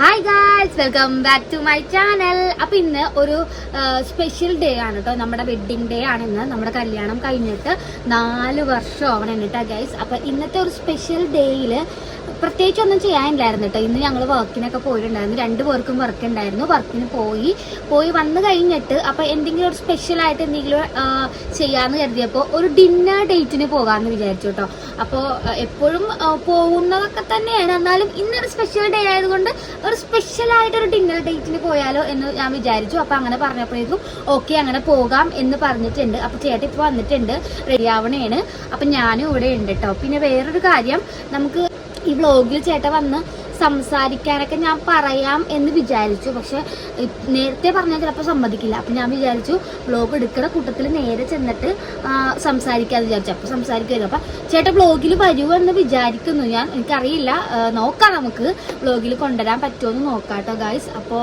Hi guys, welcome back to my channel. അപ്പൊ ഇന്ന് ഒരു സ്പെഷ്യൽ ഡേ ആണ് കേട്ടോ. നമ്മുടെ വെഡിങ് ഡേ ആണ് ഇന്ന്. നമ്മുടെ കല്യാണം കഴിഞ്ഞിട്ട് 4 വർഷം ആവണം കേട്ടോ ഗൈസ്. അപ്പൊ ഇന്നത്തെ ഒരു സ്പെഷ്യൽ ഡേയില് പ്രത്യേകിച്ചൊന്നും ചെയ്യാനില്ലായിരുന്നു കേട്ടോ. ഇന്ന് ഞങ്ങൾ വർക്കിനൊക്കെ പോയിട്ടുണ്ടായിരുന്നു. 2 പേർക്കും വർക്ക് ഉണ്ടായിരുന്നു. വർക്കിന് പോയി വന്നു കഴിഞ്ഞിട്ട് അപ്പൊ എന്തെങ്കിലും ഒരു സ്പെഷ്യലായിട്ട് എന്തെങ്കിലും ചെയ്യാന്ന് കരുതിയപ്പോൾ ഒരു ഡിന്നർ ഡേറ്റിന് പോകാമെന്ന് വിചാരിച്ചു കേട്ടോ. അപ്പോൾ എപ്പോഴും പോകുന്നതൊക്കെ തന്നെയാണ്, എന്നാലും ഇന്നൊരു സ്പെഷ്യൽ ഡേ ആയതുകൊണ്ട് ഒരു സ്പെഷ്യലായിട്ടൊരു ഡിന്നർ ഡേറ്റിന് പോയാലോ എന്ന് ഞാൻ വിചാരിച്ചു. അപ്പൊ അങ്ങനെ പറഞ്ഞപ്പോഴേക്കും ഓക്കെ അങ്ങനെ പോകാം എന്ന് പറഞ്ഞിട്ടുണ്ട്. അപ്പൊ ചേട്ടൻ ഇപ്പോൾ വന്നിട്ടുണ്ട്, റെഡി ആവണേണ്. അപ്പൊ ഞാനും ഇവിടെ ഉണ്ട് കേട്ടോ. പിന്നെ വേറൊരു കാര്യം, നമുക്ക് ഈ വ്ളോഗിൽ ചേട്ടൻ വന്ന് സംസാരിക്കാനൊക്കെ ഞാൻ പറയാം എന്ന് വിചാരിച്ചു. പക്ഷെ നേരത്തെ പറഞ്ഞാൽ ചിലപ്പോൾ സമ്മതിക്കില്ല. അപ്പം ഞാൻ വിചാരിച്ചു വ്ളോഗ് എടുക്കുന്ന കൂട്ടത്തിൽ നേരെ ചെന്നിട്ട് സംസാരിക്കാമെന്ന് വിചാരിച്ചു. അപ്പോൾ സംസാരിക്കുമായിരുന്നു. അപ്പം ചേട്ടൻ വ്ളോഗിൽ വരുമോ എന്ന് വിചാരിക്കുന്നു ഞാൻ. എനിക്കറിയില്ല, നോക്കാം, നമുക്ക് വ്ളോഗിൽ കൊണ്ടുവരാൻ പറ്റുമോ എന്ന് നോക്കാം കേട്ടോ ഗായ്സ്. അപ്പോൾ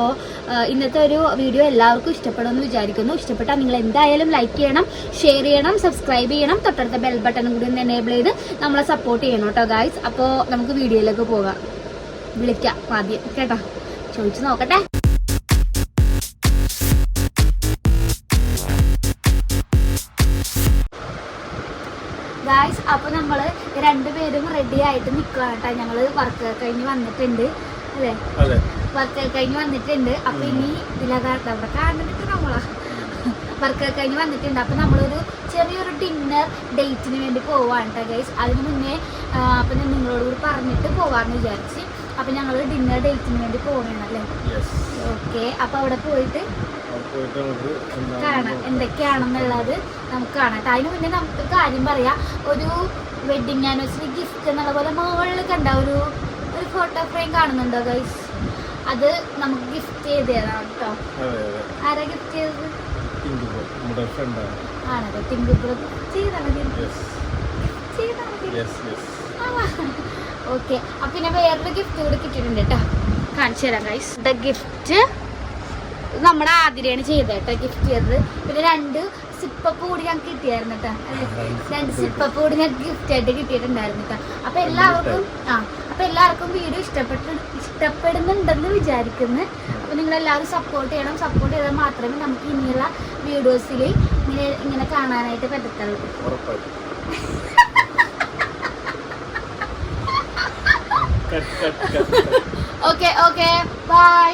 ഇന്നത്തെ ഒരു വീഡിയോ എല്ലാവർക്കും ഇഷ്ടപ്പെടുമെന്ന് വിചാരിക്കുന്നു. ഇഷ്ടപ്പെട്ടാൽ നിങ്ങൾ എന്തായാലും ലൈക്ക് ചെയ്യണം, ഷെയർ ചെയ്യണം, സബ്സ്ക്രൈബ് ചെയ്യണം. തൊട്ടടുത്ത ബെൽ ബട്ടണും കൂടി ഒന്ന് എനേബിൾ ചെയ്ത് നമ്മളെ സപ്പോർട്ട് ചെയ്യണം കേട്ടോ ഗായ്സ്. അപ്പോൾ നമുക്ക് വീഡിയോയിലേക്ക് പോകാം. വിളിക്കാം ആദ്യം കേട്ടോ, ചോദിച്ചു നോക്കട്ടെ. ഗായ്സ്, അപ്പൊ നമ്മള് രണ്ടുപേരും റെഡി ആയിട്ട് നിൽക്കുകയാണ് കേട്ടോ. ഞങ്ങള് വർക്ക് കഴിഞ്ഞ് വന്നിട്ടുണ്ട് അല്ലേ? വർക്ക് കഴിഞ്ഞ് വന്നിട്ടുണ്ട്. അപ്പൊ ഇനി ഇതിലകത്ത് അവിടെ കാണുന്നിട്ട് നമ്മളാ വർക്ക് കഴിഞ്ഞ് വന്നിട്ടുണ്ട്. അപ്പൊ നമ്മളൊരു ചെറിയൊരു ഡിന്നർ ഡേറ്റിന് വേണ്ടി പോവാണ് കേട്ടോ ഗൈസ്. അതിന് മുന്നേ അപ്പൊ ഞാൻ നിങ്ങളോട് കൂടി പറഞ്ഞിട്ട് പോവാന്ന് വിചാരിച്ച്. അപ്പൊ ഞങ്ങള് ഡിന്നർ ഡേറ്റിന് വേണ്ടി പോകണല്ലേ? ഓക്കെ. അപ്പൊ അവിടെ പോയിട്ട് കാണാം എന്തൊക്കെയാണെന്നുള്ളത് നമുക്ക് കാണാം. അതിന് മുന്നേ നമുക്ക് കാര്യം പറയാം. ഒരു വെഡിങ് ആനിവേഴ്സറി ഗിഫ്റ്റ് എന്നുള്ള പോലെ മുകളിൽ കണ്ട ഒരു ഫോട്ടോ ഫ്രെയിം കാണുന്നുണ്ടോ ഗൈസ്? അത് നമുക്ക് ഗിഫ്റ്റ് ചെയ്തതാണ് കേട്ടോ. ആരാ ഗിഫ്റ്റ് ചെയ്തത്? ആണല്ലോ, ടിങ്കു ചെയ്താണ്. ഓക്കെ. അപ്പൊ പിന്നെ വേറൊരു ഗിഫ്റ്റ് കൂടി കിട്ടിയിട്ടുണ്ട് കേട്ടോ, കാണിച്ചു തരാം ഗൈസ്. ദ ഗിഫ്റ്റ് നമ്മുടെ ആതിരയാണ് ചെയ്തത് കേട്ടോ, ഗിഫ്റ്റ് ചെയ്തത്. പിന്നെ 2 സിപ്പപ്പ് കൂടി ഞങ്ങൾക്ക് കിട്ടിയായിരുന്നു കേട്ടോ. 2 സിപ്പപ്പ് കൂടി ഞങ്ങൾക്ക് ഗിഫ്റ്റ് ആയിട്ട് കിട്ടിയിട്ടുണ്ടായിരുന്നു കേട്ടോ. അപ്പൊ എല്ലാവർക്കും വീഡിയോ ഇഷ്ടപ്പെടുന്നുണ്ടെന്ന് വിചാരിക്കുന്നു. അപ്പൊ നിങ്ങളെല്ലാവരും സപ്പോർട്ട് ചെയ്യണം. സപ്പോർട്ട് ചെയ്താൽ മാത്രമേ നമുക്ക് ഇനിയുള്ള വീഡിയോസിൽ ഇങ്ങനെ കാണാനായിട്ട് പറ്റത്തുള്ളൂ. Okay okay, bye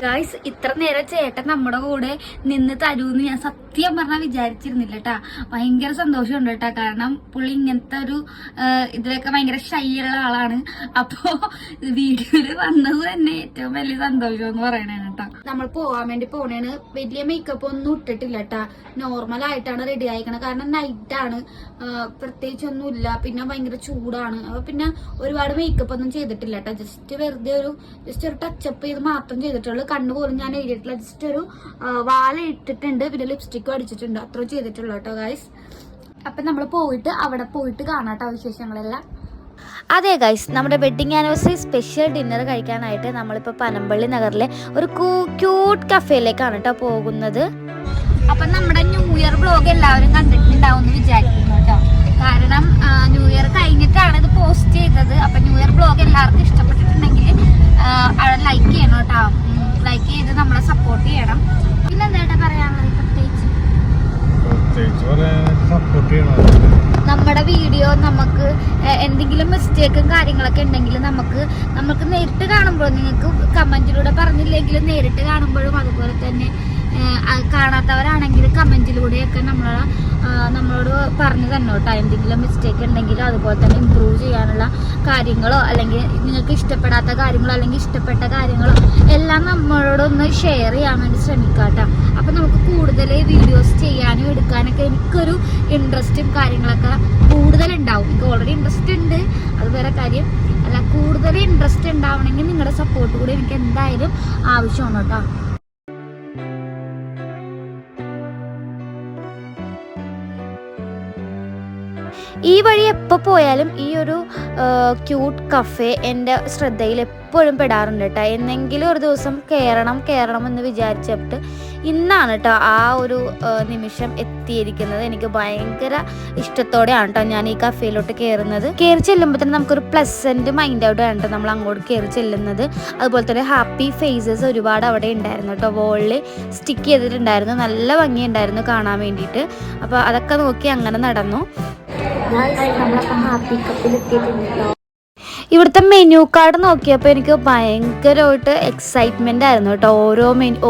guys. ഇത്ര നേരം ചേട്ടൻ നമ്മുടെ കൂടെ നിന്ന് തരൂന്ന് ഞാൻ സത്യം പറഞ്ഞാൽ വിചാരിച്ചിരുന്നില്ല കേട്ടാ. ഭയങ്കര സന്തോഷമുണ്ട് കേട്ടാ. കാരണം പുള്ളി ഇങ്ങനത്തെ ഒരു ഇതിലൊക്കെ ഭയങ്കര ഷൈയുള്ള ആളാണ്. അപ്പോ വീഡിയോയില് വന്നത് തന്നെ ഏറ്റവും വലിയ സന്തോഷം എന്ന് പറയണേ കേട്ടാ. നമ്മൾ പോവാൻ വേണ്ടി പോണേണ്. വലിയ മേക്കപ്പ് ഒന്നും ഇട്ടിട്ടില്ല കേട്ടാ. നോർമൽ ആയിട്ടാണ് റെഡി ആയിക്കണത്. കാരണം നൈറ്റ് ആണ്, പ്രത്യേകിച്ചൊന്നും ഇല്ല. പിന്നെ ഭയങ്കര ചൂടാണ്. അപ്പൊ പിന്നെ ഒരുപാട് മേക്കപ്പ് ഒന്നും ചെയ്തിട്ടില്ല കേട്ടോ. ജസ്റ്റ് വെറുതെ ഒരു ടച്ചപ്പ് ചെയ്ത് മാത്രം ചെയ്തിട്ടുള്ളൂ. കണ്ണു പോലും ഞാൻ എഴുതിയിട്ടില്ല. ജസ്റ്റ് ഒരു വാല ഇട്ടിട്ടുണ്ട്, പിന്നെ ലിപ്സ്റ്റിക്കും അടിച്ചിട്ടുണ്ട്. അത്ര ചെയ്തിട്ടുള്ളൂ കേട്ടോ ഗൈസ്. അപ്പൊ നമ്മൾ അവിടെ പോയിട്ട് കാണാട്ടോ വിശേഷങ്ങളെല്ലാം. അതെ ഗൈസ്, നമ്മുടെ വെഡിങ് ആനിവേഴ്സറി സ്പെഷ്യൽ ഡിന്നർ കഴിക്കാനായിട്ട് നമ്മളിപ്പോൾ പനമ്പള്ളി നഗറിലെ ഒരു ക്യൂട്ട് കഫേയിലേക്കാണ് കേട്ടോ പോകുന്നത്. അപ്പൊ നമ്മുടെ ന്യൂ ഇയർ വ്ളോഗ് എല്ലാവരും കണ്ടിട്ടുണ്ടാവും എന്ന് വിചാരിക്കുന്നു കേട്ടോ. കാരണം ന്യൂ ഇയർ കഴിഞ്ഞിട്ടാണ് ഇത് പോസ്റ്റ് ചെയ്തത്. അപ്പൊ ന്യൂ ഇയർ വ്ളോഗ് എല്ലാവർക്കും ഇഷ്ടപ്പെട്ടിട്ടുണ്ടെങ്കിൽ ലൈക്ക് ചെയ്യണം കേട്ടോ. ലൈക്ക് ചെയ്ത് നമ്മളെ സപ്പോർട്ട് ചെയ്യണം. പിന്നെ എന്താ പറയാനുള്ളത്? നമ്മുടെ വീഡിയോ നമുക്ക് എന്തെങ്കിലും മിസ്റ്റേക്കും കാര്യങ്ങളൊക്കെ ഉണ്ടെങ്കിൽ നമുക്ക് നേരിട്ട് കാണുമ്പോഴും, നിങ്ങൾക്ക് കമന്റിലൂടെ പറഞ്ഞില്ലെങ്കിലും നേരിട്ട് കാണുമ്പോഴും, അതുപോലെ തന്നെ കാണാത്തവരാണെങ്കിൽ കമന്റിലൂടെയൊക്കെ നമ്മളോട് പറഞ്ഞു തന്നെ കേട്ടോ. എന്തെങ്കിലും മിസ്റ്റേക്ക് ഉണ്ടെങ്കിലോ അതുപോലെ തന്നെ ഇമ്പ്രൂവ് ചെയ്യാനുള്ള കാര്യങ്ങളോ, അല്ലെങ്കിൽ നിങ്ങൾക്ക് ഇഷ്ടപ്പെടാത്ത കാര്യങ്ങളോ അല്ലെങ്കിൽ ഇഷ്ടപ്പെട്ട കാര്യങ്ങളോ എല്ലാം നമ്മളോടൊന്ന് ഷെയർ ചെയ്യാൻ വേണ്ടി ശ്രമിക്കാം കേട്ടോ. അപ്പം നമുക്ക് കൂടുതൽ വീഡിയോസ് ചെയ്യാനും എടുക്കാനൊക്കെ എനിക്കൊരു ഇൻട്രസ്റ്റും കാര്യങ്ങളൊക്കെ കൂടുതലുണ്ടാവും. എനിക്ക് ഓൾറെഡി ഇൻട്രസ്റ്റ് ഉണ്ട്, അത് വേറെ കാര്യം. അല്ല, കൂടുതൽ ഇൻട്രസ്റ്റ് ഉണ്ടാവണമെങ്കിൽ നിങ്ങളുടെ സപ്പോർട്ട് കൂടി എനിക്ക് എന്തായാലും ആവശ്യമാണ് കേട്ടോ. ഈ വഴി എപ്പോൾ പോയാലും ഈ ഒരു ക്യൂട്ട് കഫേ എൻ്റെ ശ്രദ്ധയിൽ എപ്പോഴും പെടാറുണ്ട് കേട്ടോ. എന്നെങ്കിലും ഒരു ദിവസം കയറണം എന്ന് വിചാരിച്ചിട്ട് ഇന്നാണ് കേട്ടോ ആ ഒരു നിമിഷം എത്തിയിരിക്കുന്നത്. എനിക്ക് ഭയങ്കര ഇഷ്ടത്തോടെയാണ് കേട്ടോ ഞാൻ ഈ കഫേയിലോട്ട് കയറി ചെല്ലുമ്പോൾ തന്നെ നമുക്കൊരു പ്ലസൻറ്റ് മൈൻഡോടെയാണ് കേട്ടോ നമ്മൾ അങ്ങോട്ട് കയറി ചെല്ലുന്നത്. അതുപോലെ തന്നെ ഹാപ്പി ഫേസസ് ഒരുപാട് അവിടെ ഉണ്ടായിരുന്നു കേട്ടോ. വോളിൽ സ്റ്റിക്ക് ചെയ്തിട്ടുണ്ടായിരുന്നു, നല്ല ഭംഗിയുണ്ടായിരുന്നു കാണാൻ വേണ്ടിയിട്ട്. അപ്പോൾ അതൊക്കെ നോക്കി അങ്ങനെ നടന്നു. നമ്മളപ്പോൾ ഹാപ്പി കപ്പിൽ എത്തിയിട്ടുണ്ട്. ഇവിടുത്തെ മെനു കാർഡ് നോക്കിയപ്പോൾ എനിക്ക് ഭയങ്കരമായിട്ട് എക്സൈറ്റ്മെൻ്റ് ആയിരുന്നു കേട്ടോ.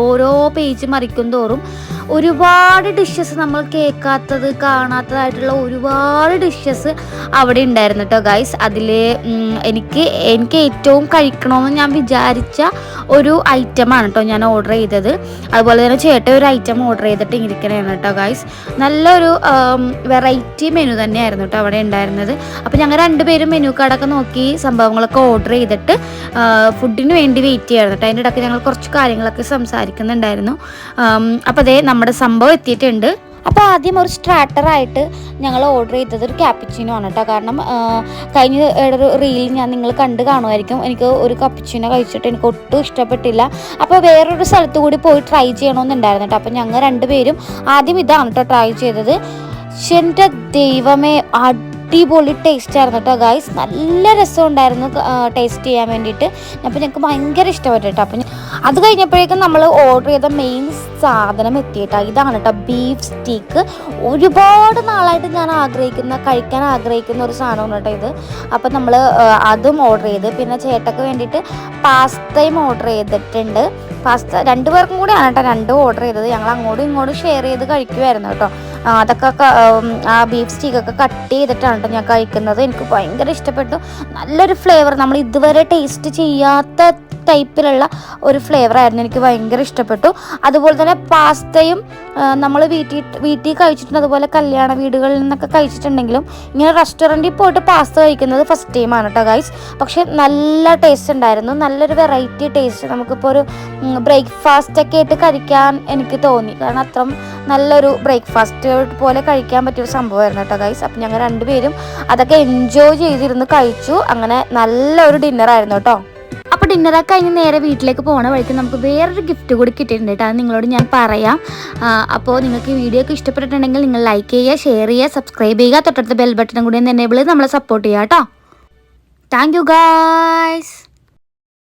ഓരോ പേജ് മറിക്കും തോറും ഒരുപാട് ഡിഷസ് നമ്മൾ കേൾക്കാത്തത് കാണാത്തതായിട്ടുള്ള ഒരുപാട് ഡിഷസ് അവിടെ ഉണ്ടായിരുന്നു കേട്ടോ ഗൈസ്. അതിൽ എനിക്ക് ഏറ്റവും കഴിക്കണമെന്ന് ഞാൻ വിചാരിച്ച ഒരു ഐറ്റമാണ് കേട്ടോ ഞാൻ ഓർഡർ ചെയ്തത്. അതുപോലെ തന്നെ ചേട്ടൻ ഒരു ഐറ്റം ഓർഡർ ചെയ്തിട്ട് ഇരിക്കണേണ് കേട്ടോ ഗൈസ്. നല്ലൊരു വെറൈറ്റി മെനു തന്നെയായിരുന്നു കേട്ടോ അവിടെ ഉണ്ടായിരുന്നത്. അപ്പോൾ ഞങ്ങൾ രണ്ടുപേരും മെനു കാർഡൊക്കെ നോക്കി സംഭവങ്ങളൊക്കെ ഓർഡർ ചെയ്തിട്ട് ഫുഡിന് വേണ്ടി വെയിറ്റ് ചെയ്യായിരുന്നു കേട്ടോ. അതിൻ്റെ ഇടയ്ക്ക് ഞങ്ങൾ കുറച്ച് കാര്യങ്ങളൊക്കെ സംസാരിക്കുന്നുണ്ടായിരുന്നു. അപ്പോൾ അതേ നമ്മുടെ സംഭവം എത്തിയിട്ടുണ്ട്. അപ്പോൾ ആദ്യം ഒരു സ്റ്റാർട്ടറായിട്ട് ഞങ്ങൾ ഓർഡർ ചെയ്തത് ഒരു ക്യാപ്പിച്ചിനോ ആണ് കേട്ടോ. കാരണം കഴിഞ്ഞ ഒരു റീൽ ഞാൻ നിങ്ങൾ കണ്ട് കാണുമായിരിക്കും, എനിക്ക് ഒരു കപ്പിച്ചിനോ കഴിച്ചിട്ട് എനിക്ക് ഒട്ടും ഇഷ്ടപ്പെട്ടില്ല. അപ്പോൾ വേറൊരു സ്ഥലത്ത് കൂടി പോയി ട്രൈ ചെയ്യണമെന്നുണ്ടായിരുന്നു കേട്ടോ. അപ്പോൾ ഞങ്ങൾ രണ്ടുപേരും ആദ്യം ഇതാണ് കേട്ടോ ട്രൈ ചെയ്തത്. എൻ്റെ ദൈവമേ, അടിപൊളി ടേസ്റ്റ് ആയിരുന്നു കേട്ടോ ഗൈസ്. നല്ല രസമുണ്ടായിരുന്നു ടേസ്റ്റ് ചെയ്യാൻ വേണ്ടിയിട്ട്. അപ്പോൾ ഞങ്ങൾക്ക് ഭയങ്കര ഇഷ്ടപ്പെട്ടു കേട്ടോ. അപ്പം അത് കഴിഞ്ഞപ്പോഴേക്കും നമ്മൾ ഓർഡർ ചെയ്ത മെയിൻ സാധനം എത്തിയിട്ടോ. ഇതാണ് കേട്ടോ ബീഫ് സ്റ്റീക്ക്. ഒരുപാട് നാളായിട്ട് ഞാൻ കഴിക്കാൻ ആഗ്രഹിക്കുന്ന ഒരു സാധനമാണ് കേട്ടോ ഇത്. അപ്പം നമ്മൾ അതും ഓർഡർ ചെയ്ത്, പിന്നെ ചേട്ടക്ക് വേണ്ടിയിട്ട് പാസ്തയും ഓർഡർ ചെയ്തിട്ടുണ്ട്. പാസ്ത രണ്ടുപേർക്കും കൂടിയാണ് കേട്ടോ രണ്ടും ഓർഡർ ചെയ്തത്. ഞങ്ങൾ അങ്ങോട്ടും ഇങ്ങോട്ടും ഷെയർ ചെയ്ത് കഴിക്കുമായിരുന്നു കേട്ടോ. അതൊക്കെ ആ ബീഫ് സ്റ്റീക്കൊക്കെ കട്ട് ചെയ്തിട്ടാണ് കേട്ടോ ഞാൻ കഴിക്കുന്നത്. എനിക്ക് ഭയങ്കര ഇഷ്ടപ്പെട്ടു. നല്ലൊരു ഫ്ലേവർ, നമ്മൾ ഇതുവരെ ടേസ്റ്റ് ചെയ്യാത്ത ടൈപ്പിലുള്ള ഒരു ഫ്ലേവറായിരുന്നു. എനിക്ക് ഭയങ്കര ഇഷ്ടപ്പെട്ടു. അതുപോലെ തന്നെ പാസ്തയും നമ്മൾ വീട്ടിൽ കഴിച്ചിട്ടുണ്ട്, അതുപോലെ കല്യാണ വീടുകളിൽ നിന്നൊക്കെ കഴിച്ചിട്ടുണ്ടെങ്കിലും ഇങ്ങനെ റെസ്റ്റോറൻറ്റിൽ പോയിട്ട് പാസ്ത കഴിക്കുന്നത് ഫസ്റ്റ് ടൈമാണ് കേട്ടോ ഗൈസ്. പക്ഷെ നല്ല ടേസ്റ്റ് ഉണ്ടായിരുന്നു, നല്ലൊരു വെറൈറ്റി ടേസ്റ്റ്. നമുക്കിപ്പോൾ ഒരു ബ്രേക്ക്ഫാസ്റ്റൊക്കെ ആയിട്ട് കഴിക്കാൻ എനിക്ക് തോന്നി. കാരണം അത്ര നല്ലൊരു ബ്രേക്ക്ഫാസ്റ്റ് പോലെ കഴിക്കാൻ പറ്റിയൊരു സംഭവമായിരുന്നു കേട്ടോ ഗൈസ്. അപ്പം ഞങ്ങൾ രണ്ടുപേരും അതൊക്കെ എൻജോയ് ചെയ്തിരുന്ന് കഴിച്ചു. അങ്ങനെ നല്ലൊരു ഡിന്നറായിരുന്നു കേട്ടോ. അപ്പോൾ ഡിന്നറൊക്കെ കഴിഞ്ഞ് നേരെ വീട്ടിലേക്ക് പോകണ വഴിക്ക് നമുക്ക് വേറൊരു ഗിഫ്റ്റ് കൂടി കിട്ടിയിട്ടുണ്ട് കേട്ടോ. അത് നിങ്ങളോട് ഞാൻ പറയാം. അപ്പോൾ നിങ്ങൾക്ക് ഈ വീഡിയോ ഒക്കെ ഇഷ്ടപ്പെട്ടിട്ടുണ്ടെങ്കിൽ നിങ്ങൾ ലൈക്ക് ചെയ്യുക, ഷെയർ ചെയ്യുക, സബ്സ്ക്രൈബ് ചെയ്യുക, തൊട്ടടുത്ത ബെൽ ബട്ടണും കൂടി ഒന്ന് എനേബിൾ ചെയ്ത് നമ്മളെ സപ്പോർട്ട് ചെയ്യുക കേട്ടോ. Thank you guys.